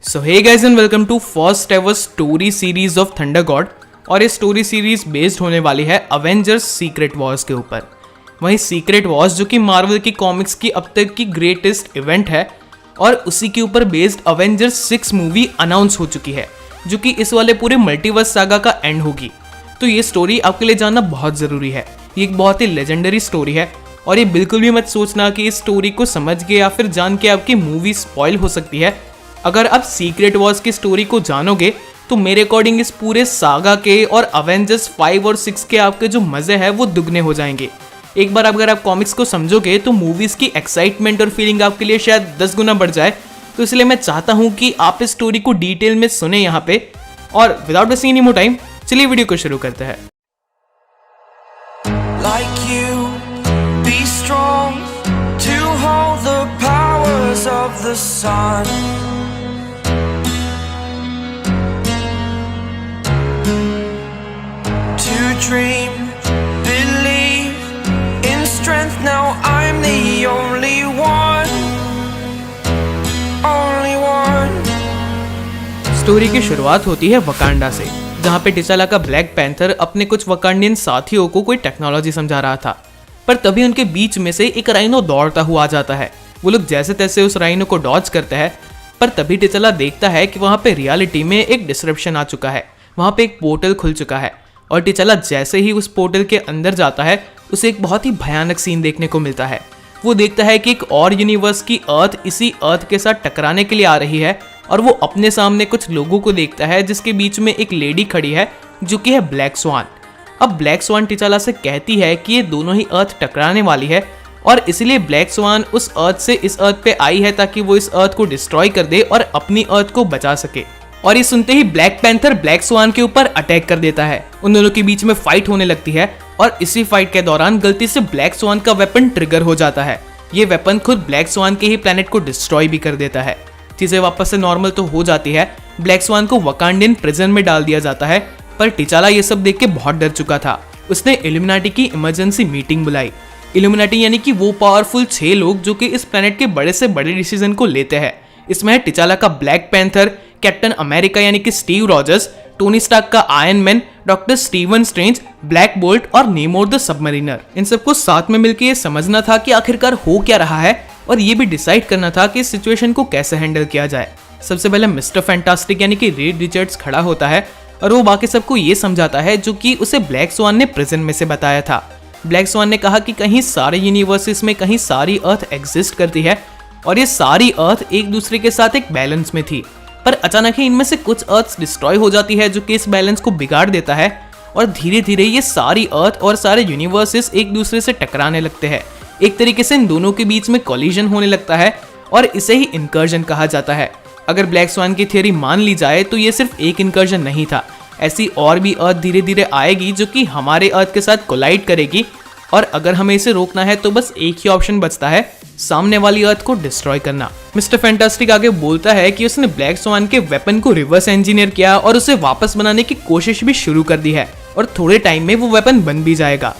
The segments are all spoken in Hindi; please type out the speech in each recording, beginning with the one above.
So hey guys and welcome to first ever story series of thunder god. और ये स्टोरी सीरीज बेस्ड होने वाली है अवेंजर्स सीक्रेट वॉर्स के ऊपर। वहीं सीक्रेट वॉर्स जो कि मार्वल की कॉमिक्स की अब तक की ग्रेटेस्ट इवेंट है और उसी के ऊपर बेस्ड अवेंजर्स 6 मूवी अनाउंस हो चुकी है जो कि इस वाले पूरे मल्टीवर्स सागा का एंड होगी। तो ये स्टोरी आपके लिए जानना बहुत ज़रूरी है। ये एक बहुत ही लेजेंडरी स्टोरी है और ये बिल्कुल भी मत सोचना कि इस स्टोरी को समझ के या फिर जान के आपकी मूवी स्पॉइल हो सकती है। अगर आप सीक्रेट वॉर्स की स्टोरी को जानोगे तो मेरे अकॉर्डिंग इस पूरे सागा के और अवेंजर्स 5 और 6 के आपके जो मजे हैं वो दुगने हो जाएंगे। एक बार अगर आप कॉमिक्स को समझोगे तो मूवीज की एक्साइटमेंट और फीलिंग आपके लिए शायद 10 गुना बढ़ जाए। तो इसलिए मैं चाहता हूं कि आप इस स्टोरी को डिटेल में सुने यहाँ पे। और without wasting any more time चलिए वीडियो को शुरू करते हैं। Like you, be strong to hold the powers of the sun. To dream, believe in strength. Now I'm the only one, only one. Story की शुरुआत होती है वकांडा से, जहाँ पे टिचाला का ब्लैक पैंथर अपने कुछ वकांडियन साथियों को कोई टेक्नोलॉजी समझा रहा था। पर तभी उनके बीच में से एक राइनो दौड़ता हुआ आ जाता है। वो लोग जैसे तैसे उस राइनो को डॉज करते हैं, पर तभी टिचाला देखता है कि वहाँ पे रियलिटी में एक डिसरप्शन आ चुका है। वहाँ पे एक पोर्टल खुल चुका है और टिचाला जैसे ही उस पोर्टल के अंदर जाता है उसे एक बहुत ही भयानक सीन देखने को मिलता है। वो देखता है कि एक और यूनिवर्स की अर्थ इसी अर्थ के साथ टकराने के लिए आ रही है और वो अपने सामने कुछ लोगों को देखता है जिसके बीच में एक लेडी खड़ी है जो कि है ब्लैक स्वान। अब ब्लैक स्वान टिचाला से कहती है कि ये दोनों ही अर्थ टकराने वाली है और इसलिए ब्लैक स्वान उस अर्थ से इस अर्थ पे आई है ताकि वो इस अर्थ को डिस्ट्रॉय कर दे और अपनी अर्थ को बचा सके। और ये सुनते ही ब्लैक पैंथर ब्लैक स्वान के ऊपर अटैक कर देता है। उन दोनों के बीच में फाइट होने लगती है और इसी फाइट के दौरान गलती से ब्लैक स्वान का वेपन ट्रिगर हो जाता है। ये वेपन खुद ब्लैक स्वान के ही प्लेनेट को डिस्ट्रॉय भी कर देता है। चीजें वापस से नॉर्मल तो हो जाती है। ब्लैक स्वान को वकांडियन प्रिजन में डाल दिया जाता है, पर टिचाला ये सब देख के बहुत डर चुका था। उसने इल्यूमिनाटी की इमरजेंसी मीटिंग बुलाई। इल्यूमिनाटी यानी कि वो पावरफुल 6 लोग जो कि इस प्लेनेट के बड़े से बड़े डिसीजन को लेते हैं। इसमें है टिचाला का ब्लैक पैंथर, कैप्टन अमेरिका यानी कि स्टीव रॉजर्स, टोनी स्टार्क का iron man, doctor Steven strange, black bolt और नेमोर द सबमरीनर। इन सबको साथ में मिलकर ये समझना था कि आखिरकार हो क्या रहा है और ये भी डिसाइड करना था कि इस सिचुएशन को कैसे हैंडल किया जाए। सबसे पहले मिस्टर फैंटास्टिक यानी कि रीड रिचर्ड्स खड़ा होता है और वो बाकी सबको ये समझाता है जो कि उसे ब्लैक स्वान ने प्रिजन में से बताया था। ब्लैक स्वान ने कहा कि कहीं सारे यूनिवर्सेस में कहीं सारी अर्थ एग्जिस्ट करती है और ये सारी अर्थ एक दूसरे के साथ एक बैलेंस में थी, पर अचानक ही इनमें से कुछ अर्थ डिस्ट्रॉय हो जाती है जो कि इस बैलेंस को बिगाड़ देता है और धीरे धीरे ये सारी अर्थ और सारे यूनिवर्सेस एक दूसरे से टकराने लगते हैं। एक तरीके से इन दोनों के बीच में कोलिजन होने लगता है और इसे ही इनकर्जन कहा जाता है। अगर ब्लैक स्वान की थ्योरी मान ली जाए तो ये सिर्फ एक इनकर्जन नहीं था, ऐसी और भी अर्थ धीरे धीरे आएगी जो कि हमारे अर्थ के साथ कोलाइड करेगी और अगर हमें इसे रोकना है तो बस एक ही ऑप्शन बचता है, सामने वाली अर्थ को डिस्ट्रॉय करना। मिस्टर फैंटास्टिक आगे बोलता है कि उसने ब्लैक स्वान के वेपन को रिवर्स इंजीनियर किया और उसे वापस बनाने की कोशिश भी शुरू कर दी है और थोड़े टाइम में वो वेपन बन भी जाएगा।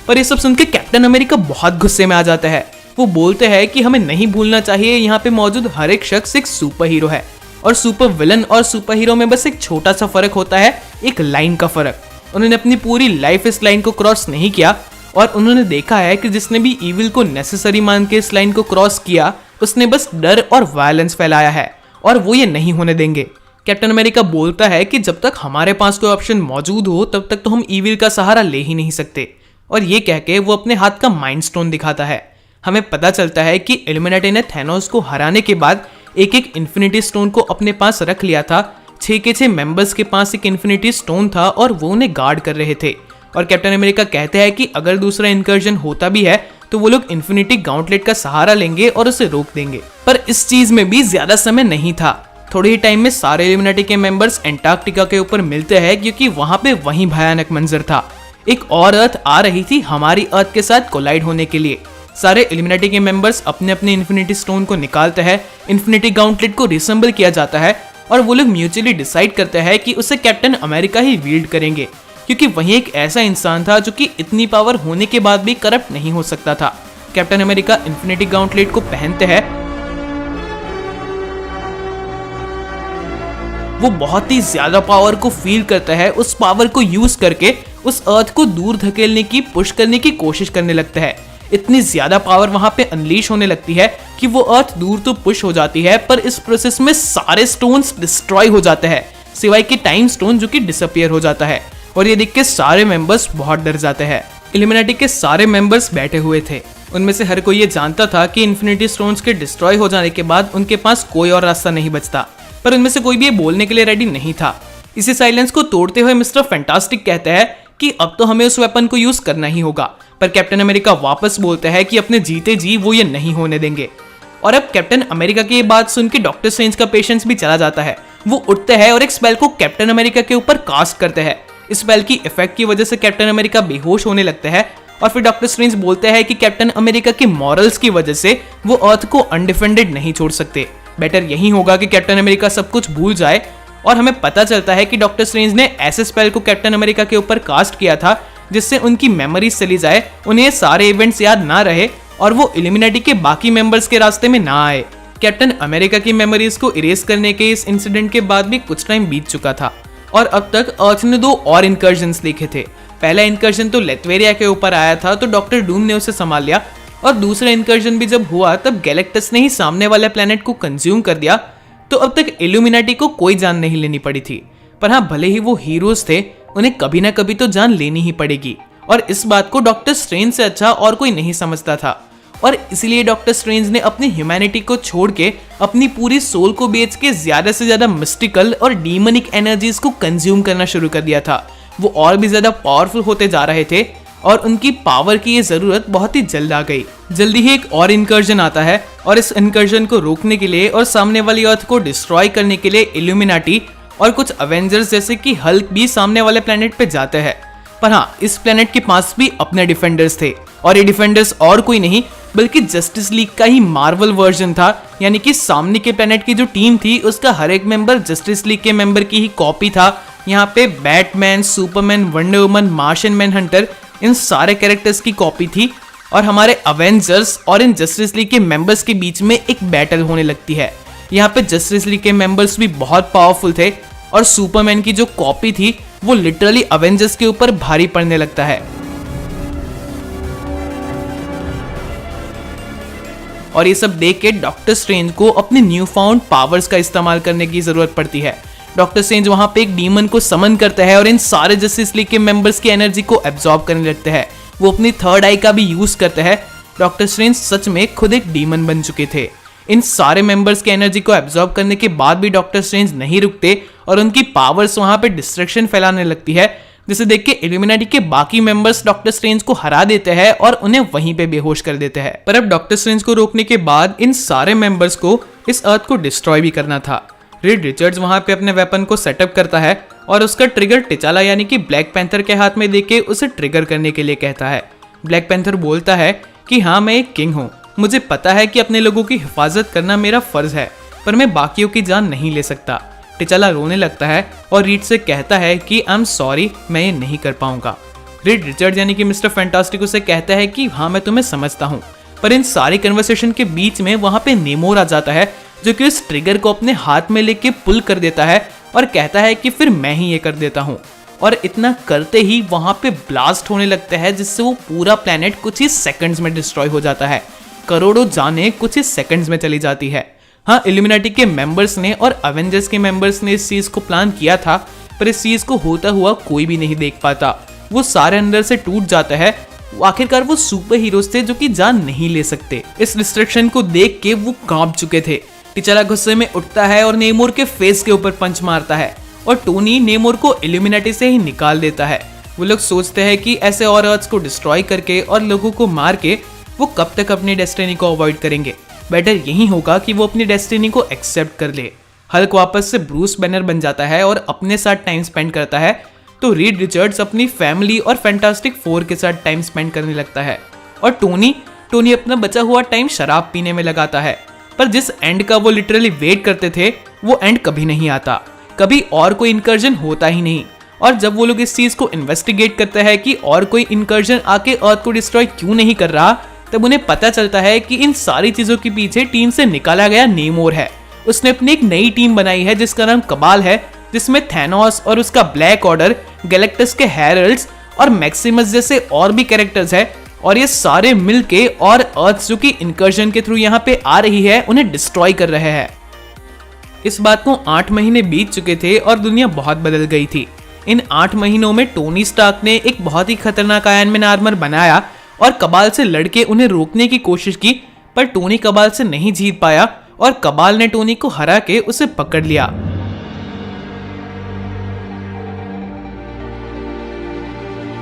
पर ये सब सुन के कैप्टन अमेरिका बहुत गुस्से में आ जाता है। वो बोलते हैं कि हमें नहीं भूलना चाहिए यहाँ पे मौजूद हर एक शख्स एक सुपर हीरो है और सुपर विलन और सुपर हीरो में बस एक छोटा सा फर्क होता है, एक लाइन का फर्क। उन्होंने अपनी पूरी लाइफ इस लाइन को क्रॉस नहीं किया और उन्होंने देखा है कि जिसने भी इविल को नेसेसरी मान के इस लाइन को क्रॉस किया उसने बस डर और वायलेंस फैलाया है और वो ये नहीं होने देंगे। कैप्टन अमेरिका बोलता है कि जब तक हमारे पास कोई ऑप्शन मौजूद हो तब तक तो हम इविल का सहारा ले ही नहीं सकते। और ये कह के वो अपने हाथ का माइंड स्टोन दिखाता है। हमें पता चलता है कि इल्यूमिनाटी ने थैनोस को हराने के बाद एक एक इन्फिनिटी स्टोन को अपने पास रख लिया था। 6 के 6 मेंबर्स के पास एक इन्फिनिटी स्टोन था और वो उन्हें गार्ड कर रहे थे। और कैप्टन अमेरिका कहते हैं कि अगर दूसरा इनकर्जन होता भी है तो वो लोग इन्फिनिटी गाउंटलेट का सहारा लेंगे और उसे रोक देंगे। पर इस चीज में भी ज्यादा समय नहीं था। थोड़े ही टाइम में सारे इल्यूमिनाटी के मेंबर्स एंटार्क्टिका के ऊपर मिलते हैं क्योंकि वहां पे वही भयानक मंजर था। एक और अर्थ आ रही थी हमारी अर्थ के साथ कोलाइड होने के लिए। सारे इल्यूमिनाटी के मेंबर्स अपने अपने इन्फिनिटी स्टोन को निकालते हैं, इन्फिनिटी गाउंटलेट को रिसेंबल किया जाता है और वो लोग म्यूचुअली डिसाइड करते हैं कि उसे कैप्टन अमेरिका ही वील्ड करेंगे क्योंकि वही एक ऐसा इंसान था जो कि इतनी पावर होने के बाद भी करप्ट नहीं हो सकता था। कैप्टन अमेरिका इन्फिनिटी गाउंटलेट को पहनते हैं वो बहुत ही ज्यादा पावर को फील करता है। उस पावर को यूज करके उस अर्थ को दूर धकेलने की, पुश करने की कोशिश करने लगता है। इतनी ज्यादा पावर वहां पे अनलीश होने लगती है कि वो अर्थ दूर तो पुश हो जाती है, पर इस प्रोसेस में सारे स्टोन्स डिस्ट्रॉय हो जाते हैं, सिवाय कि टाइम स्टोन जो कि डिसअपियर हो जाता है। और ये देख के सारे मेंबर्स बहुत डर जाते हैं। इल्यूमिनाटी के सारे मेंबर्स बैठे हुए थे। उनमें से हर कोई ये जानता था कि इन्फिनिटी स्टोन्स के डिस्ट्रॉय हो जाने के बाद उनके पास कोई और रास्ता नहीं बचता, पर उनमें से कोई भी ये बोलने के लिए रेडी नहीं था। इसी साइलेंस को तोड़ते हुए मिस्टर फैंटास्टिक कहते हैं कि अब तो हमें उस वेपन को यूज करना ही होगा, पर कैप्टन अमेरिका वापस बोलते हैं कि अपने जीते जी वो ये नहीं होने देंगे। और अब कैप्टन अमेरिका की ये बात सुन के डॉक्टर स्ट्रेंज का पेशेंस भी चला जाता है। वो उठते हैं और एक स्पेल को कैप्टन अमेरिका के ऊपर कास्ट करते हैं। इस स्पेल की इफेक्ट की वजह से कैप्टन अमेरिका बेहोश होने लगते हैं और फिर डॉक्टर स्ट्रेंज बोलते हैं कि कैप्टन अमेरिका की मॉरल्स की वजह से वो अर्थ को अनडिफेंडेड नहीं छोड़ सकते। बेटर यही होगा कि कैप्टन अमेरिका सब कुछ भूल जाए। और हमें पता चलता है कि डॉक्टर स्ट्रेंज ने ऐसे स्पेल को कैप्टन अमेरिका के ऊपर कास्ट किया था जिससे उनकी मेमोरीज चली जाए, उन्हें सारे इवेंट्स याद ना रहे और वो इल्यूमिनाटी के बाकी मेंबर्स के रास्ते में ना आए। कैप्टन अमेरिका की मेमोरीज को इरेज करने के इस इंसिडेंट के बाद भी कुछ टाइम बीत चुका था और अब तक अर्थ ने 2 और इंकर्जन्स देखे थे। पहला इंकर्जन तो लेथवेरिया के ऊपर आया था, तो डॉक्टर डूम ने उसे संभाल लिया, और दूसरा इंकर्जन भी जब हुआ तब गैलेक्टस ने ही सामने वाले प्लेनेट को कंज्यूम कर दिया। तो अब तक इल्यूमिनाटी को कोई जान नहीं लेनी पड़ी थी, पर हाँ, भले ही वो हीरोज थे, उन्हें कभी ना कभी तो जान लेनी ही पड़ेगी। और इस बात को डॉक्टर स्ट्रेंज से अच्छा और कोई नहीं समझता था, और इसलिए डॉक्टर स्ट्रेंज ने अपनी ह्यूमैनिटी को छोड़ के अपनी पूरी सोल को बेच के ज्यादा से ज्यादा मिस्टिकल और डीमनिक एनर्जीज को कंज्यूम करना शुरू कर दिया था। वो और भी ज्यादा पावरफुल होते जा रहे थे और उनकी पावर की ये जरूरत बहुत ही जल्द आ गई। जल्दी ही एक और इंकर्जन आता है और इस इंकर्जन को रोकने के लिए और सामने वाली अर्थ को डिस्ट्रॉय करने के लिए इल्यूमिनाटी और कुछ अवेंजर्स जैसे कि हल्क भी सामने वाले प्लेनेट पे जाते हैं। पर हाँ, इस प्लेनेट के पास भी अपने डिफेंडर्स थे, और ये डिफेंडर्स और कोई नहीं बल्कि जस्टिस लीग का ही मार्वल वर्जन था। यानी कि सामने के प्लेनेट की जो टीम थी उसका हर एक मेंबर जस्टिस लीग के मेंबर की ही कॉपी था। यहाँ पे Batman, Superman, wonder woman, Martian manhunter, इन सारे कैरेक्टर्स की कॉपी थी। और हमारे अवेंजर्स और इन जस्टिस लीग के मेंबर्स के बीच में एक बैटल होने लगती है। यहाँ पे जस्टिस लीग के मेंबर्स भी बहुत पावरफुल थे और सुपरमैन की जो कॉपी थी वो लिटरली अवेंजर्स के ऊपर भारी पड़ने लगता है। और ये सब देख के डॉक्टर स्ट्रेंज को अपने न्यू फाउंड पावर्स का इस्तेमाल करने की जरूरत पड़ती है। डॉक्टर स्ट्रेंज वहां पे एक डीमन को समन करता है और इन सारे जस्टिस लीग के मेंबर्स की एनर्जी को एब्जॉर्ब करने लगते हैं। वो अपनी थर्ड आई का भी यूज करते हैं। डॉक्टर स्ट्रेंज सच में खुद एक डीमन बन चुके थे। इन सारे मेंबर्स की एनर्जी को एब्जॉर्ब करने के बाद भी डॉक्टर स्ट्रेंज नहीं रुकते और उनकी पावर्स वहां पे डिस्ट्रक्शन फैलाने लगती है, जिसे देख के इल्यूमिनाटी के बाकी मेंबर्स डॉक्टर स्ट्रेंज को हरा देते हैं और उन्हें वहीं पे बेहोश कर देते हैं। पर अब डॉक्टर स्ट्रेंज को रोकने के बाद इन सारे मेंबर्स को इस अर्थ को डिस्ट्रॉय भी करना था। रीड रिचर्ड्स वहां पे अपने वेपन को सेटअप करता है और उसका ट्रिगर टिचाला यानी कि ब्लैक पैंथर के हाथ में देके उसे ट्रिगर करने के लिए कहता है। ब्लैक पैंथर बोलता है कि हाँ, मैं एक किंग हूँ, मुझे पता है कि अपने लोगों की हिफाजत करना मेरा फर्ज है, पर मैं बाकियों की जान नहीं ले सकता। टिचाला रोने लगता है और रीड से कहता है कि आई एम सॉरी, मैं ये नहीं कर पाऊंगा। रीड रिचर्ड यानी कि मिस्टर फैंटास्टिक उसे कहता है कि हाँ, मैं तुम्हें समझता हूँ। पर इन सारी कन्वर्सेशन के बीच में वहां पे नेमोर आ जाता है, जो कि उस ट्रिगर को अपने हाथ में लेके पुल कर देता है और कहता है कि फिर मैं ही ये कर देता हूँ। और इतना करते ही वहां पे ब्लास्ट होने लगता है, जिससे वो पूरा प्लेनेट कुछ ही सेकंड्स में डिस्ट्रॉय हो जाता है। करोड़ों जाने कुछ ही सेकंड्स में चली जाती है। हाँ, इल्यूमिनाटी के मेंबर्स ने और अवेंजर्स के मेंबर्स ने इस चीज को प्लान किया था, पर इस चीज को होता हुआ कोई भी नहीं देख पाता। वो सारे अंदर से टूट जाता है। आखिरकार वो सुपर हीरोज थे जो कि जान नहीं ले सकते। इस डिस्ट्रक्शन को देख के वो कांप चुके थे। टिचाला गुस्से में उठता है और नेमोर के फेस के ऊपर पंच मारता है और टोनी नेमोर को इल्यूमिनाटी से ही निकाल देता है। वो लोग सोचते हैं कि ऐसे और अर्थ को डिस्ट्रॉय करके और लोगों को मार के वो कब तक अपनी डेस्टिनी को अवॉइड करेंगे। बेटर यही होगा कि वो अपनी डेस्टिनी को एक्सेप्ट कर ले। हल्क वापस से ब्रूस बैनर बन जाता है और अपने साथ टाइम स्पेंड करता है, तो रीड रिचर्ड्स अपनी फैमिली और फैंटास्टिक फोर के साथ टाइम स्पेंड करने लगता है और टोनी अपना बचा हुआ टाइम शराब पीने में लगाता है। पर जिस एंड का वो लिटरली वेट करते थे वो एंड कभी नहीं आता, कभी और कोई इंकर्जन होता ही नहीं। और जब वो लोग इस चीज को इन्वेस्टिगेट करते हैं कि और कोई इंकर्जन आके अर्थ को डिस्ट्रॉय क्यों नहीं कर रहा, तब उन्हें पता चलता है कि इन सारी चीजों के पीछे टीम से निकाला गया नेमोर है उसने अपनी एक नई टीम बनाई है जिसका नाम कबाल है, जिसमें थैनोस और उसका ब्लैक ऑर्डर, गैलेक्टस के हेरल्ड्स और मैक्सिमस जैसे और भी कैरेक्टर्स है। और ये सारे मिलके और अर्थ जो कि इनकर्जन के थ्रू यहाँ पे आ रही है उन्हें डिस्ट्रॉय कर रहे हैं। इस बात को 8 महीने बीत चुके थे और दुनिया बहुत बदल गई थी। इन 8 महीनों में टोनी स्टार्क ने एक बहुत ही खतरनाक आयरन मैन आर्मर बनाया और कबाल से लड़के उन्हें रोकने की कोशिश की, पर टोनी कबाल से नहीं जीत पाया और कबाल ने टोनी को हरा के उसे पकड़ लिया।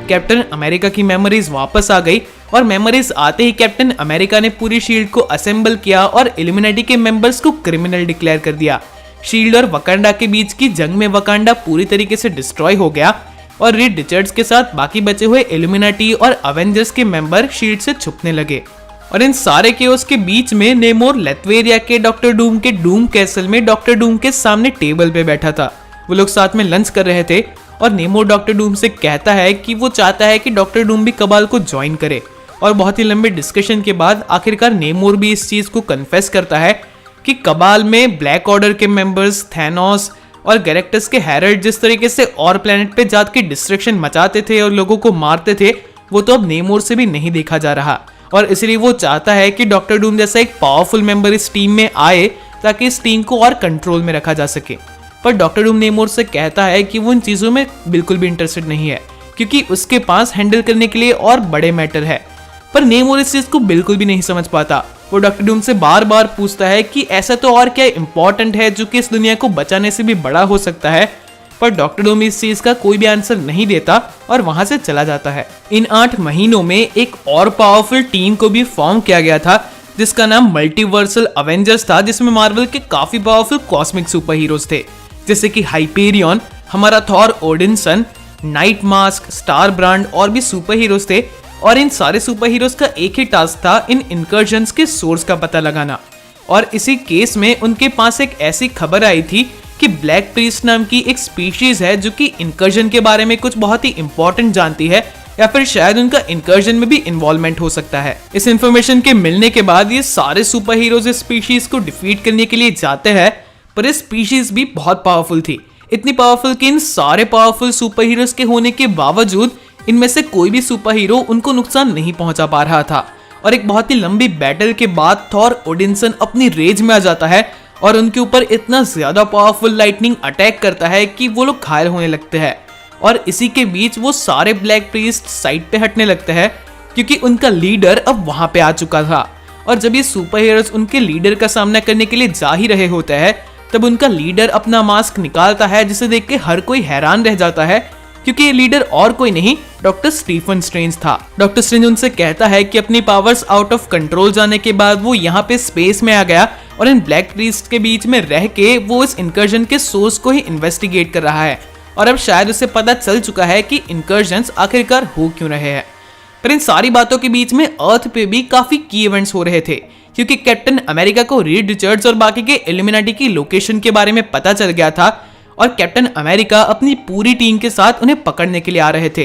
कैप्टन अमेरिका की मेमोरीज वापस आ गई और मेमोरीज आते ही कैप्टन अमेरिका ने पूरी शील्ड को असेंबल किया और इल्यूमिनेटी के मेंबर्स को क्रिमिनल डिक्लेयर कर दिया। शील्ड और वकांडा के बीच की जंग में वकांडा पूरी तरीके से डिस्ट्रॉय हो गया और रीड रिचर्ड्स के साथ बाकी बचे हुए इल्यूमिनेटी और अवेंजर्स के मेंबर शील्ड से छुपने लगे। और इन सारे केओस के बीच में नेमोर लेथवेरिया के डॉक्टर डूम के डूम कैसल में डॉक्टर डूम के सामने टेबल पे बैठा था। वो लोग साथ में लंच कर रहे थे और नेमोर डॉक्टर डूम से कहता है कि वो चाहता है कि डॉक्टर डूम भी कबाल को ज्वाइन करे। और बहुत ही लंबे डिस्कशन के बाद आखिरकार नेमोर भी इस चीज को कन्फेस करता है कि कबाल में ब्लैक ऑर्डर के मेंबर्स, थैनोस और गैलेक्टस के हेरल्ड जिस तरीके से और प्लेनेट पे जाकर डिस्ट्रक्शन मचाते थे और लोगों को मारते थे, वो तो अब नेमोर से भी नहीं देखा जा रहा। और इसलिए वो चाहता है कि डॉक्टर डूम जैसा एक पावरफुल मेंबर इस टीम में आए ताकि इस टीम को और कंट्रोल में रखा जा सके। पर डॉक्टर डूम नेमोर से कहता है कि वो इन चीजों में बिल्कुल भी इंटरेस्टेड नहीं है, क्योंकि उसके पास हैंडल करने के लिए और बड़े मैटर है। पर नेमोर इस चीज को बिल्कुल भी नहीं समझ पाता। वो डॉक्टर डूम से बार बार पूछता है कि ऐसा तो और क्या इंपॉर्टेंट है जो कि इस दुनिया को बचाने से भी बड़ा हो सकता है, पर डॉक्टर डूम इस चीज का कोई भी आंसर नहीं देता और वहां से चला जाता है। इन 8 महीनों में एक और पावरफुल टीम को भी फॉर्म किया गया था जिसका नाम मल्टीवर्सल अवेंजर्स था, जिसमें मार्वल के काफी पावरफुल कॉस्मिक सुपर हीरोज थे, जैसे कि हाइपेरियन, हमारा Thor Odinson, night mask, star brand और भी सुपर हीरोज थे। और इन सारे सुपर हीरोज का एक ही टास्क था इन इनकर्जन्स के सोर्स का पता लगाना। और इसी केस में उनके पास एक ऐसी खबर आई थी कि ब्लैक प्रीस्ट नाम की एक स्पीशीज है जो कि इनकर्जन के बारे में कुछ बहुत ही इंपॉर्टेंट जानती है, या फिर शायद उनका इनकर्जन में भी इन्वॉल्वमेंट हो सकता है। इस इंफॉर्मेशन के मिलने के बाद ये सारे सुपर हीरोज इस स्पीशीज को डिफीट करने के लिए जाते हैं, पर इस स्पीशीज भी बहुत पावरफुल थी, इतनी पावरफुल कि इन सारे पावरफुल सुपर हीरोज के होने के बावजूद इनमें से कोई भी सुपर हीरो उनको नुकसान नहीं पहुंचा पा रहा था। और एक बहुत ही लंबी बैटल के बाद थॉर ओडिनसन अपनी रेज में आ जाता है और उनके ऊपर इतना ज्यादा पावरफुल लाइटनिंग अटैक करता है कि वो लोग घायल होने लगते हैं। और इसी के बीच वो सारे ब्लैक प्रीस्ट साइड पे हटने लगते हैं क्योंकि उनका लीडर अब वहां पे आ चुका था। और जब ये सुपर हीरोज उनके लीडर का सामना करने के लिए जा ही रहे होते हैं, तब उनका लीडर अपना मास्क निकालता है, जिसे देख के हर कोई हैरान रह जाता है क्योंकि ये लीडर और कोई नहीं डॉक्टर स्टीफन स्ट्रेंज था। डॉक्टर स्ट्रेंज उनसे कहता है कि अपनी पावर्स आउट ऑफ कंट्रोल जाने के बाद वो यहाँ पे स्पेस में आ गया और इन ब्लैक प्रीस्ट के बीच में रह के वो इस इनकर्जन के सोर्स को ही इन्वेस्टिगेट कर रहा है। और अब शायद उसे पता चल चुका है कि इनकर्जन्स आखिरकार हो क्यों रहे हैं। पर इन सारी बातों के बीच में अर्थ पे भी काफी की इवेंट्स हो रहे थे, क्योंकि कैप्टन अमेरिका को रीड रिचर्ड्स और बाकी के इल्यूमिनेटी की लोकेशन के बारे में पता चल गया था और कैप्टन अमेरिका अपनी पूरी टीम के साथ उन्हें पकड़ने के लिए आ रहे थे।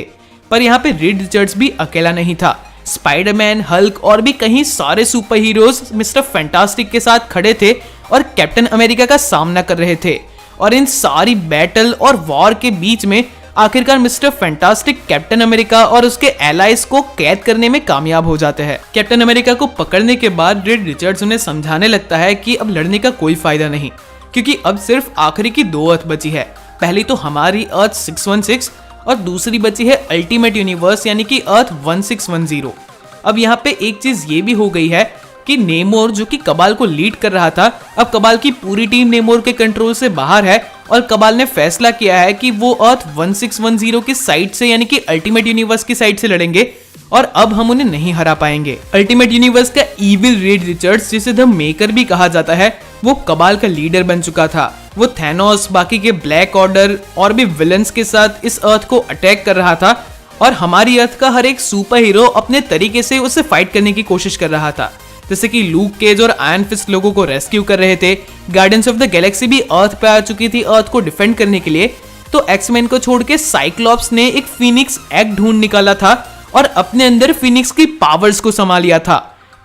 पर यहाँ पे रीड रिचर्ड्स भी अकेला नहीं था, स्पाइडरमैन, हल्क और भी कहीं सारे सुपर हीरोज मिस्टर फैंटास्टिक के साथ खड़े थे और कैप्टन अमेरिका का सामना कर रहे थे। और इन सारी बैटल और वॉर के बीच में आखिरकार मिस्टर फैंटास्टिक कैप्टन अमेरिका और उसके एलाइज को कैद करने में कामयाब हो जाते हैं। कैप्टन अमेरिका को पकड़ने के बाद रीड रिचर्ड्स उन्हें समझाने लगता है कि अब लड़ने का कोई फायदा नहीं, क्योंकि अब सिर्फ आखिरी की 2 अर्थ बची है। पहली तो हमारी अर्थ 616 और दूसरी बची है अल्टीमेट यूनिवर्स यानी कि अर्थ 1610। अब यहाँ पे एक चीज ये भी हो गई है कि नेमोर जो कि कबाल को लीड कर रहा था, अब कबाल की पूरी टीम नेमोर के कंट्रोल से बाहर है और कबाल ने फैसला किया है कि वो अर्थ 1610 की साइड से यानी कि अल्टीमेट यूनिवर्स की साइड से लड़ेंगे और अब हम उन्हें नहीं हरा पाएंगे। अल्टीमेट यूनिवर्स का इविल रीड रिचर्ड्स, जिसे द मेकर भी कहा जाता है, वो कबाल का लीडर बन चुका था। वो थैनोस, बाकी के ब्लैक ऑर्डर और भी विलन्स के साथ इस अर्थ को अटैक कर रहा था और हमारी अर्थ का हर एक सुपर हीरो अपने तरीके से उसे फाइट करने की कोशिश कर रहा था। जैसे कि लूक केज और आयरन फिस्ट लोगों को रेस्क्यू कर रहे थे, गार्डियंस ऑफ द गैलेक्सी भी अर्थ पे आ चुकी थी अर्थ को डिफेंड करने के लिए। तो एक्समैन को छोड़ के साइक्लॉप्स ने एक फिनिक्स एग ढूंढ निकाला था और अपने अंदर फिनिक्स की पावर्स को समा लिया था।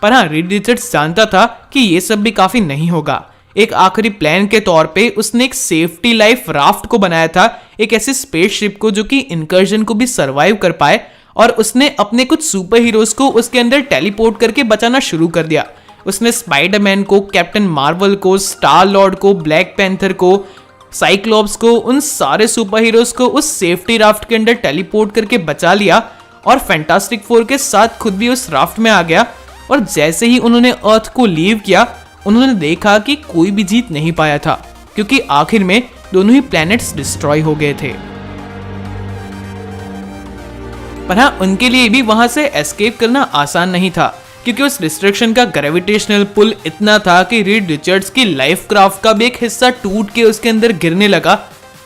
पर हाँ, रीड रिचर्ड्स जानता था कि ये सब भी काफी नहीं होगा, एक आखिरी प्लान के तौर पे उसने एक सेफ्टी लाइफ राफ्ट को बनाया था, एक ऐसी स्पेसशिप को जो कि इनकर्जन को भी सरवाइव कर पाए, और उसने अपने कुछ सुपर हीरोज को उसके अंदर टेलीपोर्ट करके बचाना शुरू कर दिया। उसने स्पाइडरमैन को, कैप्टन मार्वल को, स्टार लॉर्ड को, ब्लैक पैंथर को, साइक्लॉप्स को, उन सारे सुपर हीरोज को उस सेफ्टी राफ्ट के अंदर टेलीपोर्ट करके बचा लिया और फैंटास्टिक फोर के साथ खुद भी उस राफ्ट में आ गया। और जैसे ही उन्होंने अर्थ को लीव किया, उन्होंने देखा कि कोई भी जीत नहीं पाया था, क्योंकि आखिर में दोनों ही प्लैनेट्स डिस्ट्रॉय हो गए थे। पर हाँ, उनके लिए भी वहां से एस्केप करना आसान नहीं था, क्योंकि उस डिस्ट्रक्शन का ग्रेविटेशनल पुल इतना था कि रीड रिचर्ड्स की लाइफ क्राफ्ट का भी एक हिस्सा टूट के उसके अंदर गिरने लगा,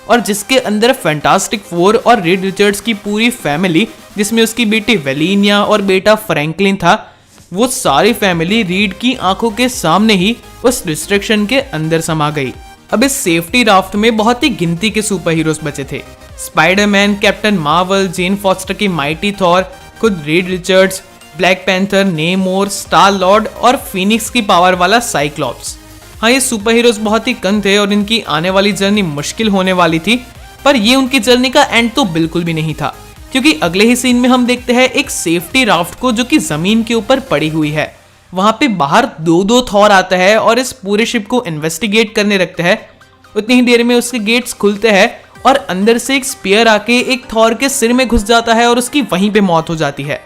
और जिसके अंदर फैंटास्टिक फोर और रीड रिचर्ड्स की पूरी फैमिली, जिसमें उसकी बेटी वेलिनिया और बेटा फ्रैंकलिन था, वो सारी फैमिली रीड की आंखों के सामने ही उस डिस्ट्रक्शन के अंदर समा गई। अब इस सेफ्टी राफ्ट में बहुत ही गिनती के सुपर हीरोज बचे थे। स्पाइडरमैन, कैप्टन मार्वल, जेन फॉस्टर की माइटी थॉर, खुद Reed Richards, black panther, नेमोर, star Lord और फीनिक्स की पावर वाला साइक्लॉप्स। हाँ, ये सुपर हीरोज बहुत ही कम थे और इनकी आने वाली जर्नी मुश्किल होने वाली थी, पर ये उनकी जर्नी का एंड तो बिल्कुल भी नहीं था, क्योंकि अगले ही सीन में हम देखते हैं एक सेफ्टी राफ्ट को जो कि जमीन के ऊपर पड़ी हुई है। वहां पे बाहर दो थॉर आता है और इस पूरे शिप को इन्वेस्टिगेट करने रखते हैं। उतनी ही देर में उसके गेट्स खुलते हैं और अंदर से एक स्पीयर आके एक थॉर के सिर में घुस जाता है और उसकी वहीं पे मौत हो जाती है।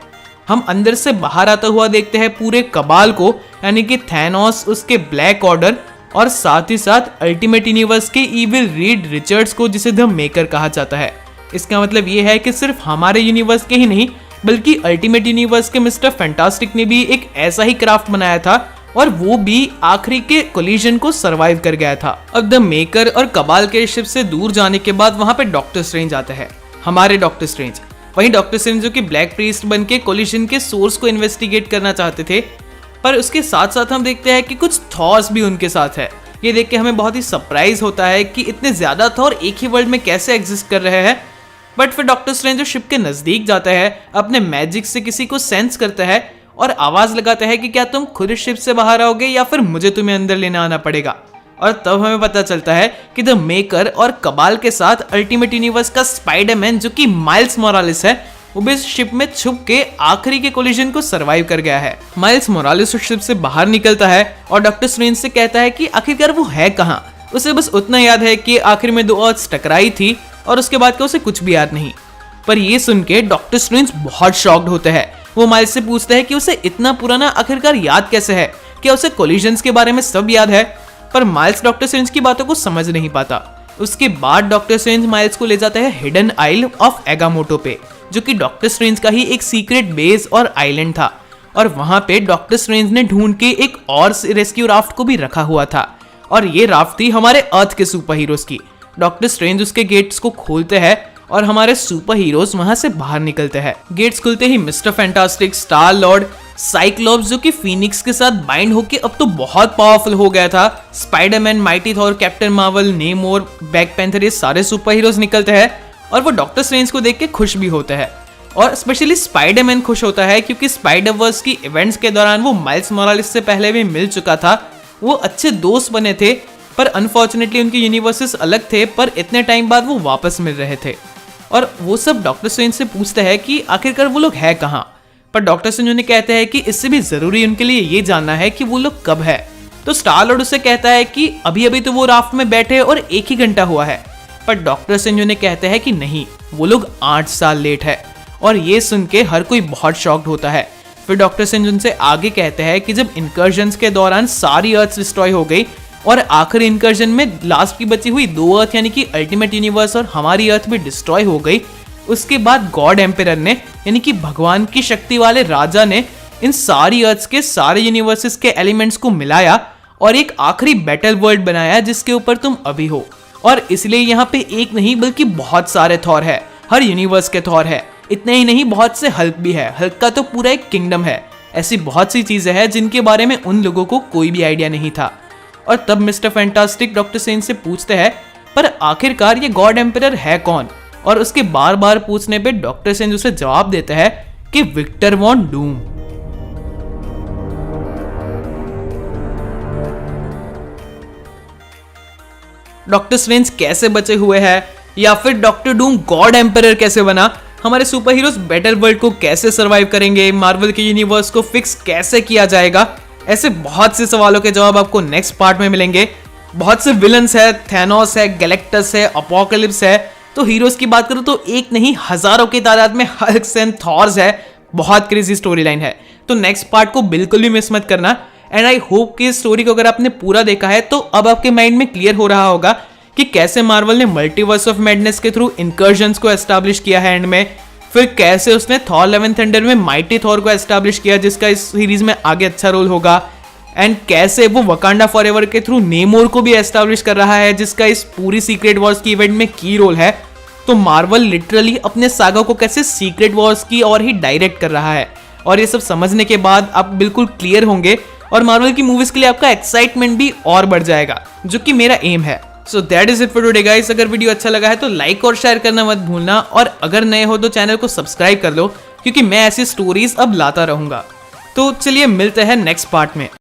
हम अंदर से बाहर आता हुआ देखते हैं पूरे कबाल को, यानी कि थैनोस, उसके ब्लैक ऑर्डर और साथ ही साथ अल्टीमेट यूनिवर्स के इविल रीड रिचर्ड्स को, जिसे द मेकर कहा जाता है। इसका मतलब ये है कि सिर्फ हमारे यूनिवर्स के ही नहीं, बल्कि अल्टीमेट यूनिवर्स के मिस्टर फैंटास्टिक ने भी एक ऐसा ही क्राफ्ट बनाया था, और वो भी आखिरी के कोलिजन को सरवाइव कर गया था। अब द मेकर और कबाल के शिप से दूर जाने के बाद वहां पे डॉक्टर स्ट्रेंज आता है, हमारे डॉक्टर स्ट्रेंज। वहीं डॉक्टर स्ट्रेंज जो कि ब्लैक प्रीस्ट बन के कोलिजन के सोर्स को इन्वेस्टिगेट करना चाहते थे, पर उसके साथ साथ हम देखते हैं कि कुछ थॉर्स भी उनके साथ है। ये देख के हमें बहुत ही सरप्राइज होता है कि इतने ज्यादा थॉर एक ही वर्ल्ड में कैसे एग्जिस्ट कर रहे हैं। बट फिर डॉक्टर स्ट्रेंज जो शिप के नजदीक जाता है, अपने मैजिक से किसी को सेंस करता है और आवाज लगाता है कि क्या तुम खुद शिप से बाहर आओगे या फिर मुझे तुम्हें अंदर लेने आना पड़ेगा। और तब हमें पता चलता है कि द मेकर और कबाल के साथ अल्टीमेट यूनिवर्स का स्पाइडरमैन, जो कि माइल्स मोरालिस है, वो भी इस शिप में छुप के आखिरी के कोलिजन को सरवाइव कर गया है। माइल्स मोरालिस उस शिप से बाहर निकलता है और डॉक्टर स्ट्रेंज से कहता है कि आखिरकार वो है कहाँ। उसे बस उतना याद है कि आखिर में 2 अर्थ्स टकराई थी और उसके बाद का उसे कुछ भी याद नहीं। पर ये सुन के डॉक्टर स्ट्रेंज बहुत शॉक्ड होते हैं। वो माइल्स से पूछते हैं कि उसे इतना पुराना आखिरकार याद कैसे है, क्या उसे कोलिजन्स के बारे में सब याद है। पर माइल्स डॉक्टर स्ट्रेंज की बातों को समझ नहीं पाता। उसके बाद डॉक्टर स्ट्रेंज माइल्स को ले जाता है हिडन आइल ऑफ एगामोटो पे, जो कि डॉक्टर स्ट्रेंज का ही एक सीक्रेट बेस और आइलैंड था। और वहां पे डॉक्टर स्ट्रेंज ने ढूंढ के एक और रेस्क्यू राफ्ट को भी रखा हुआ था, और ये राफ्ट थी हमारे अर्थ के सुपर हीरोज की। डॉक्टर स्ट्रेंज उसके गेट्स को खोलते हैं और हमारे सुपर हीरोज वहां से बाहर निकलते हैं। गेट्स खुलते ही mister fantastic, star lord, Cyclops जो कि फीनिक्स के साथ बाइंड होके अब तो बहुत पावरफुल हो गया था, Spiderman, mighty Thor, captain Marvel, नेमोर, black panther, ये सारे सुपर हीरोज निकलते हैं और वो डॉक्टर स्ट्रेंज को देख के खुश भी होते हैं। और स्पेशली स्पाइडरमैन खुश होता है क्योंकि स्पाइडरवर्स की इवेंट्स के दौरान वो माइल्स मोरालिस से पहले भी मिल चुका था। वो अच्छे दोस्त बने थे, पर अनफॉर्चुनेटली उनके यूनिवर्सेस अलग थे, पर इतने टाइम बाद वो वापस मिल रहे थे। और वो सब डॉक्टर स्ट्रेंज से पूछते हैं कि आखिरकार वो लोग है कहाँ। पर डॉक्टर स्ट्रेंज उन्हें कहते हैं कि इससे भी जरूरी उनके लिए ये जानना है कि वो लोग कब है। तो स्टार लॉर्ड उसे कहता है कि अभी अभी तो वो राफ्ट में बैठे और 1 ही घंटा हुआ है। पर डॉक्टर स्ट्रेंज उन्हें कहते हैं कि नहीं, वो लोग 8 साल लेट है। और ये सुन के हर कोई बहुत शॉक्ड होता है। फिर डॉक्टर स्ट्रेंज उनसे आगे कहते हैं कि जब इनकर्जन्स के दौरान सारी अर्थ डिस्ट्रॉय हो गई और आखिरी इनकर्जन में लास्ट की बची हुई 2 अर्थ यानी कि अल्टीमेट यूनिवर्स और हमारी अर्थ भी डिस्ट्रॉय हो गई, उसके बाद गॉड एम्परर ने यानी कि भगवान की शक्ति वाले राजा ने इन सारी अर्थ्स के सारे यूनिवर्सेस के एलिमेंट्स को मिलाया और एक आखिरी बैटल वर्ल्ड बनाया जिसके ऊपर तुम अभी हो। और इसलिए यहाँ पे एक नहीं बल्कि बहुत सारे थॉर है, हर यूनिवर्स के थॉर है। इतने ही नहीं, बहुत से हल्क भी है। हल्क का तो पूरा एक किंगडम है। ऐसी बहुत सी चीजें हैं जिनके बारे में उन लोगों को कोई भी आइडिया नहीं था। और तब मिस्टर फैंटास्टिक डॉक्टर स्ट्रेंज से पूछते हैं पर आखिरकार ये गॉड एम्परर है कौन। और उसके बार बार पूछने पे डॉक्टर स्ट्रेंज उसे जवाब देता है कि Victor von Doom. Doctor Strange कैसे बचे हुए हैं, या फिर डॉक्टर डूम गॉड एम्परर कैसे बना, हमारे सुपर हीरोज बेटर वर्ल्ड को कैसे सरवाइव करेंगे, मार्वल के यूनिवर्स को फिक्स कैसे किया जाएगा, ऐसे बहुत से सवालों के जवाब आपको नेक्स्ट पार्ट में मिलेंगे। बहुत से विलन्स है, थैनोस है, गैलेक्टस है, अपोकलिप्स है, तो हीरोज की बात करूं तो एक नहीं हजारों की तादाद में हल्क्स एंड थॉर्स है। बहुत क्रेजी स्टोरी लाइन है, तो नेक्स्ट पार्ट को बिल्कुल भी मिस मत करना। एंड आई होप कि इस स्टोरी को अगर आपने पूरा देखा है तो अब आपके माइंड में क्लियर हो रहा होगा कि कैसे मार्वल ने मल्टीवर्स ऑफ मैडनेस के थ्रू इनकर्जन्स को एस्टैब्लिश किया है एंड में, फिर कैसे उसने थॉर लव एंड थंडर में माइटी थॉर को एस्टैब्लिश किया जिसका इस सीरीज में आगे अच्छा रोल होगा, एंड कैसे वो वकांडा फॉरएवर के थ्रू नेमोर को भी एस्टैब्लिश कर रहा है जिसका इस पूरी सीक्रेट वॉर्स की इवेंट में की रोल है। तो मार्वल लिटरली अपने सागा को कैसे सीक्रेट वॉर्स की और ही डायरेक्ट कर रहा है, और ये सब समझने के बाद आप बिल्कुल क्लियर होंगे और मार्वल की मूवीज के लिए आपका एक्साइटमेंट भी और बढ़ जाएगा, जो कि मेरा एम है। So that is it for today guys. अगर वीडियो अच्छा लगा है तो लाइक और शेयर करना मत भूलना, और अगर नए हो तो चैनल को सब्सक्राइब कर लो क्योंकि मैं ऐसी स्टोरीज अब लाता रहूंगा। तो चलिए मिलते हैं नेक्स्ट पार्ट में।